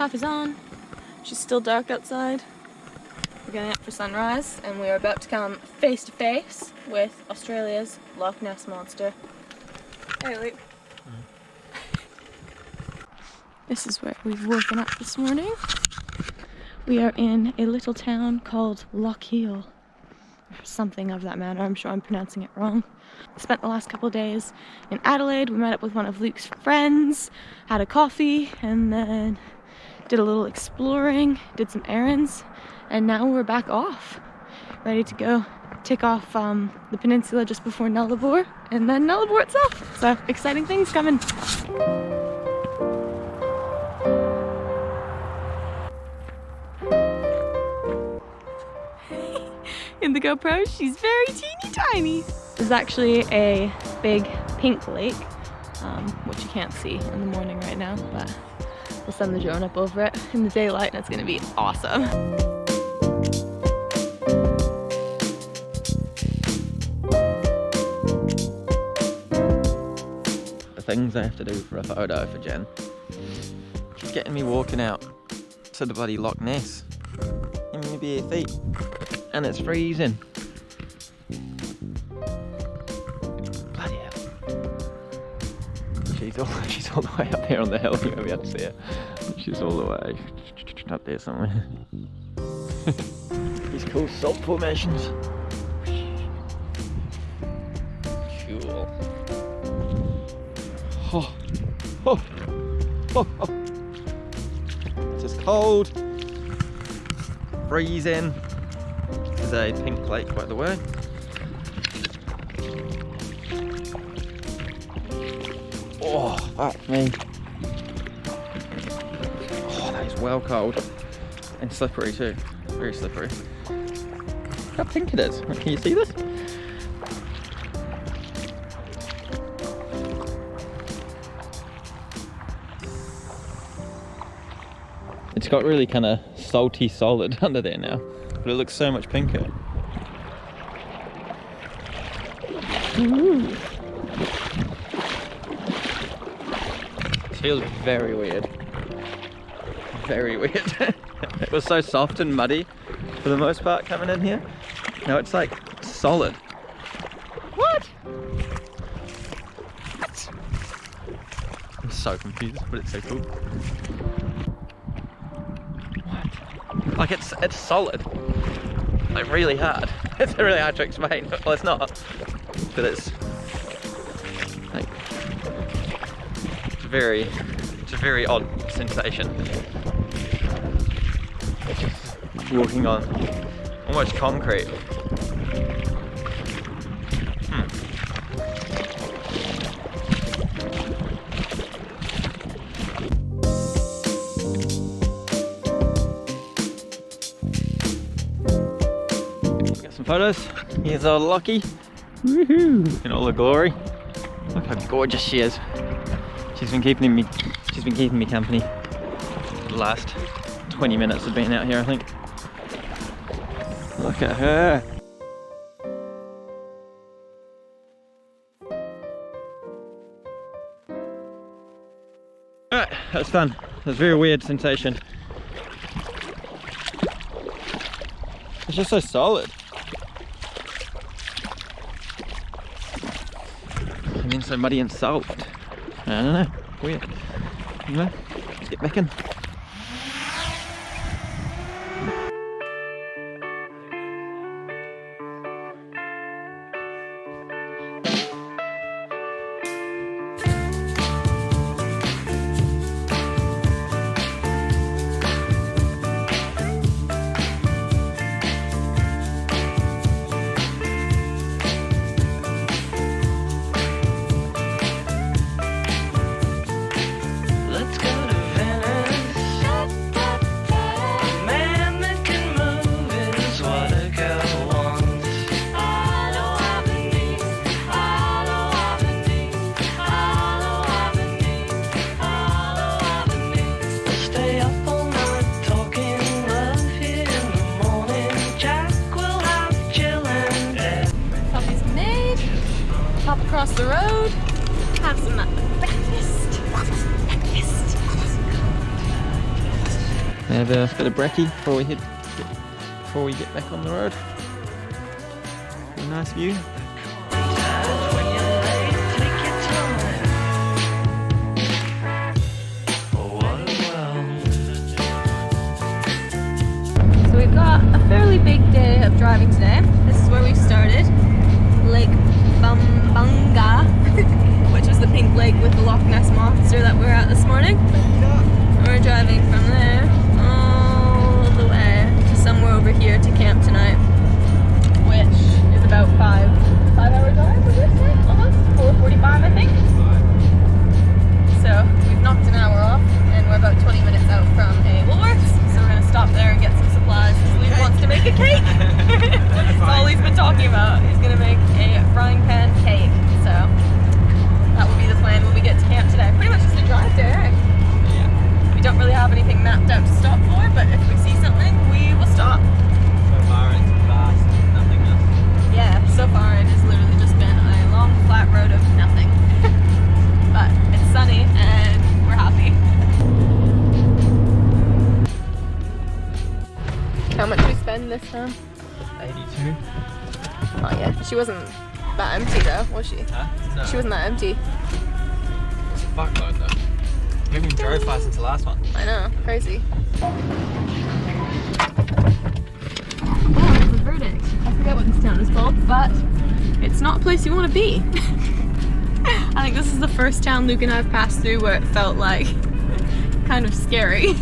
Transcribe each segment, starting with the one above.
Coffee's on. She's still dark outside. We're getting up for sunrise and we are about to come face to face with Australia's Loch Ness Monster. Hey Luke. This is where we've woken up this morning. We are in a little town called Loch Ness, or something of that matter. I'm sure I'm pronouncing it wrong. Spent the last couple of days in Adelaide. We met up with one of Luke's friends, had a coffee, and then did a little exploring, did some errands, and now we're back off. Ready to go tick off the peninsula just before Nullarbor, and then Nullarbor itself. So, exciting things coming. In the GoPro, she's very teeny tiny. There's actually a big pink lake, which you can't see in the morning right now, but we'll send the drone up over it in the daylight and it's gonna be awesome. The things I have to do for a photo for Jen. She's getting me walking out to the bloody Loch Ness in my bare feet. And it's freezing. Bloody hell. She's all the way up there on the hill. You won't be able to see it. She's all the way up there somewhere. These cool salt formations. Cool. Oh. Oh. Oh. Oh. It's just cold. Freezing. A pink lake, by the way. Oh, fuck me. Oh, that is well cold. And slippery too. Very slippery. Look how pink it is. Can you see this? It's got really kind of salty solid under there now. But it looks so much pinker. Ooh. It feels very weird. Very weird. It was so soft and muddy for the most part coming in here. Now it's like solid. What? I'm so confused, but it's so cool. What? Like it's solid. Like really hard. It's really hard to explain. Well, it's not, but it's like it's a very odd sensation. Walking on almost concrete. Photos. Here's old Lockie. Woohoo! In all her glory. Look how gorgeous she is. She's been keeping me company the last 20 minutes of being out here, I think. Look at her. Alright, that was fun. It was a very weird sensation. It's just so solid. And then so muddy and soft. I don't know, weird. Anyway, let's get back in. Across the road, have some breakfast. Have a bit of brekkie before we get back on the road. A nice view. So we've got a fairly big day of driving today. This is where we started, Lake Bumbunga, which is the pink lake with the Loch Ness Monster that we were at this morning. And we're driving from there all the way to somewhere over here to camp tonight, which is about 5-hour drive, would you say? Almost 4:45, I think. So we've knocked an hour off, and we're about 20 minutes out from a Woolworths. So we're gonna stop there and get some supplies. Luke wants to make a cake. That's all he's been talking about. He's gonna make a frying pan cake. So that will be the plan when we get to camp today. Pretty much just a drive day, right? Yeah. We don't really have anything mapped out to stop for, but if we see something, we will stop. So far it's vast nothingness. Yeah, so far it has literally just been a long flat road of nothing. But it's sunny and we're happy. How much we spend this time? 82. Oh yeah, she wasn't that empty though, was she? Huh? No. She wasn't that empty. It's a fuckload though. We haven't even drove far since the last one. I know, crazy. Oh, that's a verdict. I forget what this town is called, but it's not a place you want to be. I think this is the first town Luke and I have passed through where it felt like kind of scary.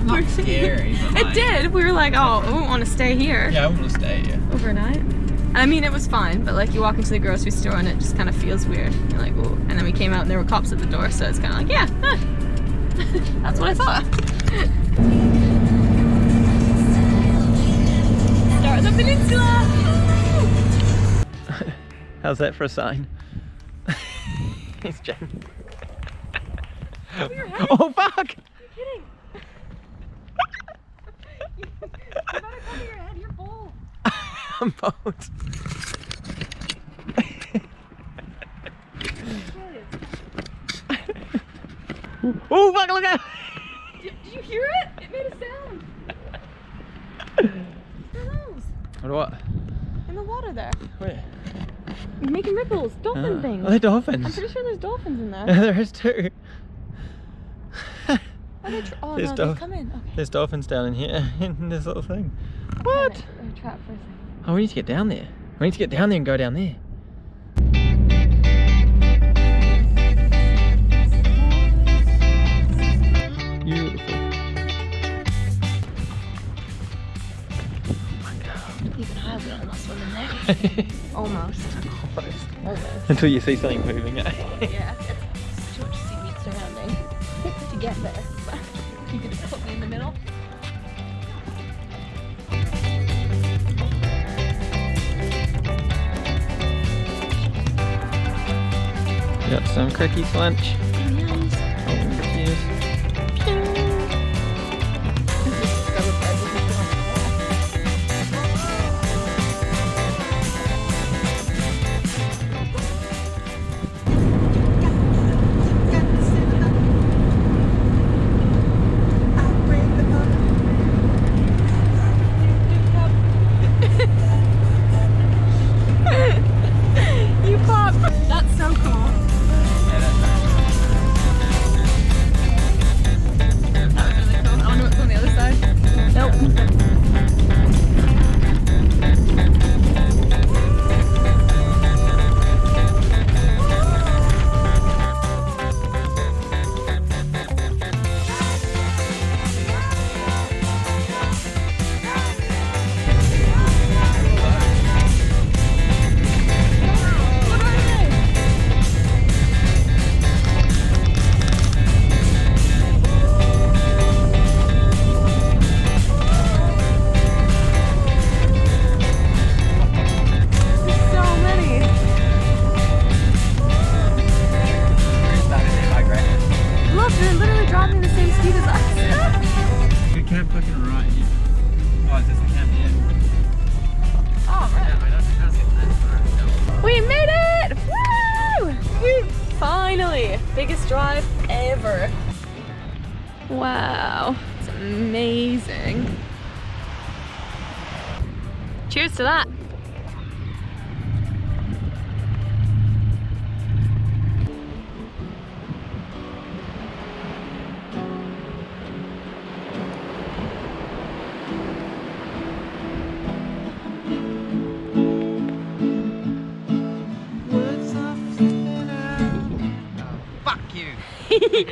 Not scary, but It like, did. We were like, oh, I won't want to stay here. Yeah, I want to stay here. Overnight. I mean, it was fine, but like you walk into the grocery store and it just kind of feels weird. You're like, oh. And then we came out and there were cops at the door, so it's kind of like, yeah, huh. That's what I thought. Start of the peninsula. How's that for a sign? It's Jen. Oh fuck! Are you kidding? You better cover your head, you're bald. I'm bald. Oh fuck, look out! Did you hear it? It made a sound. Where are those? What? In the water there. Where? You're making ripples. Dolphin things. Oh, they're dolphins. I'm pretty sure there's dolphins in there. There is too. Are they oh There's no, they come in. Okay. There's dolphins down in here in this little thing. I'm What? gonna trap for a second. Oh, we need to get down there. We need to get down there and go down there. Beautiful. Oh my god. Even I would almost swim in there. Almost. Almost. Until you see something moving, eh? Yeah. It's too much seaweed surrounding to get there. But you could just put me in the middle. Got some cookies for lunch. Yums. Oh, cheers. You pop. That's so cool. That was really cool. I wonder what's on the other side. Nope. Biggest drive ever. Wow. It's amazing. Cheers to that.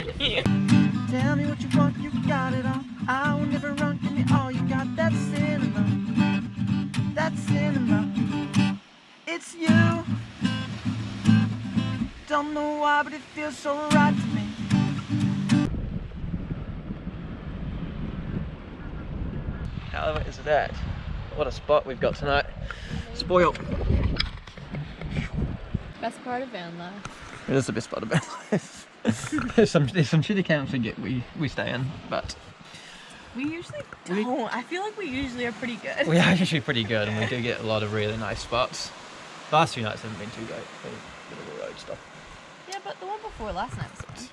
Tell me what you want, you got it all. I will never run, give me all you got. That's cinema. That's cinema. It's you. Don't know why, but it feels so right to me. How is that? What a spot we've got tonight. Spoiled. Best part of van life. It is the best part of van life. there's some shitty camps we stay in, but We usually don't. I feel like we usually are pretty good. we are usually pretty good, and we do get a lot of really nice spots. The last few nights haven't been too great. Bit of the road stuff. Yeah, but the one before last night was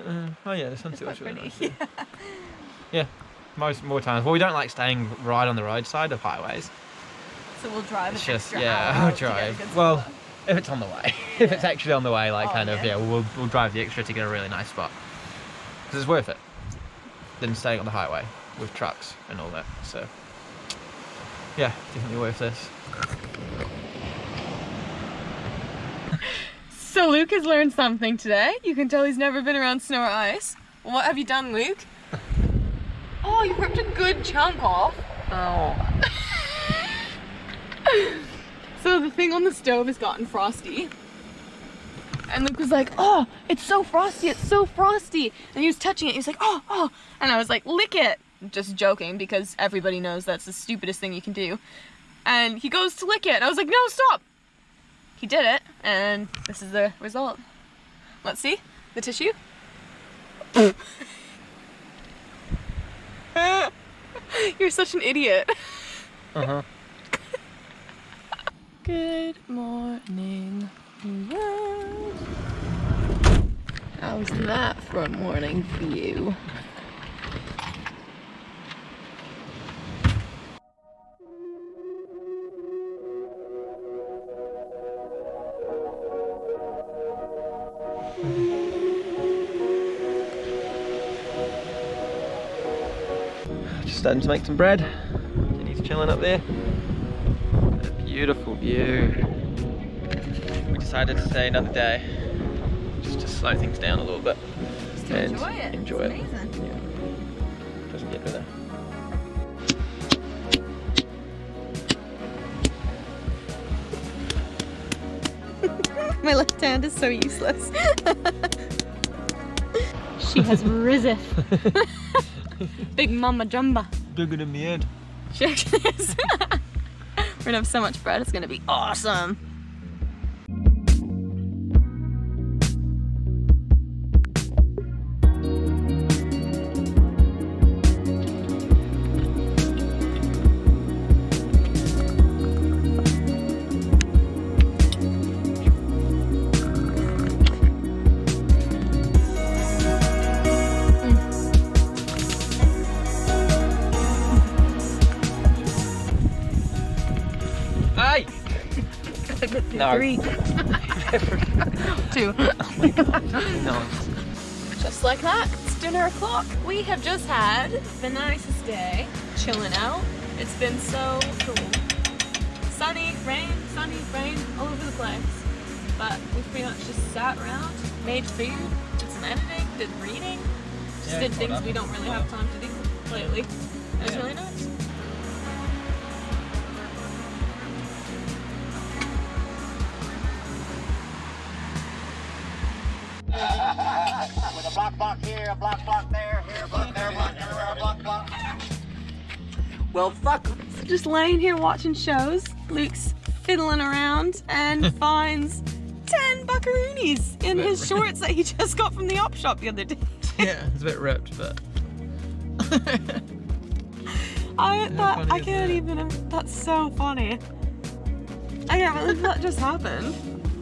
fun. Oh yeah, the sunset It's was really quite nice. pretty. Yeah, more times. Well, we don't like staying right on the roadside of highways. So we'll drive It's an just extra yeah, hour we'll to get a drive. good Well, spot. if it's on the way, if it's actually on the way, like Oh, kind of yeah. we'll drive the extra to get a really nice spot because it's worth it than staying on the highway with trucks and all that. So yeah, definitely worth this. So Luke has learned something today. You can tell he's never been around snow or ice. What have you done, Luke? Oh, you ripped a good chunk off. Oh. So the thing on the stove has gotten frosty. And Luke was like, oh, it's so frosty, it's so frosty. And he was touching it, he was like, oh, oh. And I was like, lick it. Just joking, because everybody knows that's the stupidest thing you can do. And he goes to lick it, and I was like, no, stop. He did it, and this is the result. Let's see, the tissue. You're such an idiot. Uh-huh. Good morning, world. How's that for a morning view? Just starting to make some bread. Jenny's chilling up there. A beautiful view. We decided to stay another day, just to slow things down a little bit and enjoy it. It's amazing. Yeah. Doesn't get better. My left hand is so useless. She has risen. Big mama jumba. Bigger than me head. She actually is. We're gonna have so much bread, it's gonna be awesome. Hey! No. 3. 2. No. Just like that, it's dinner o'clock. We have just had the nicest day, chilling out. It's been so cool. Sunny, rain, all over the place. But we've pretty much just sat around, made food, did some editing, did reading, just Yeah, did caught things up. we don't really have time to do lately. It was Yeah. really nice. With a block here, a block there, here, a block there, a block. Well, fuck. So just laying here watching shows, Luke's fiddling around and finds 10 buckaroonies in his shorts that he just got from the op shop the other day. Yeah, it's a bit ripped, but I funny is can't that? even, that's so funny. I can't believe that just happened.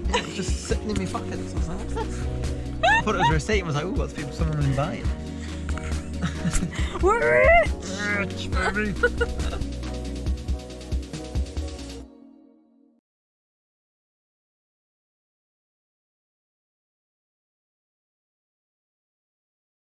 it was just sitting in my pockets. I was like, what's this? I thought it was a receipt and was like, oh, what's someone buying? We're rich! Rich, baby.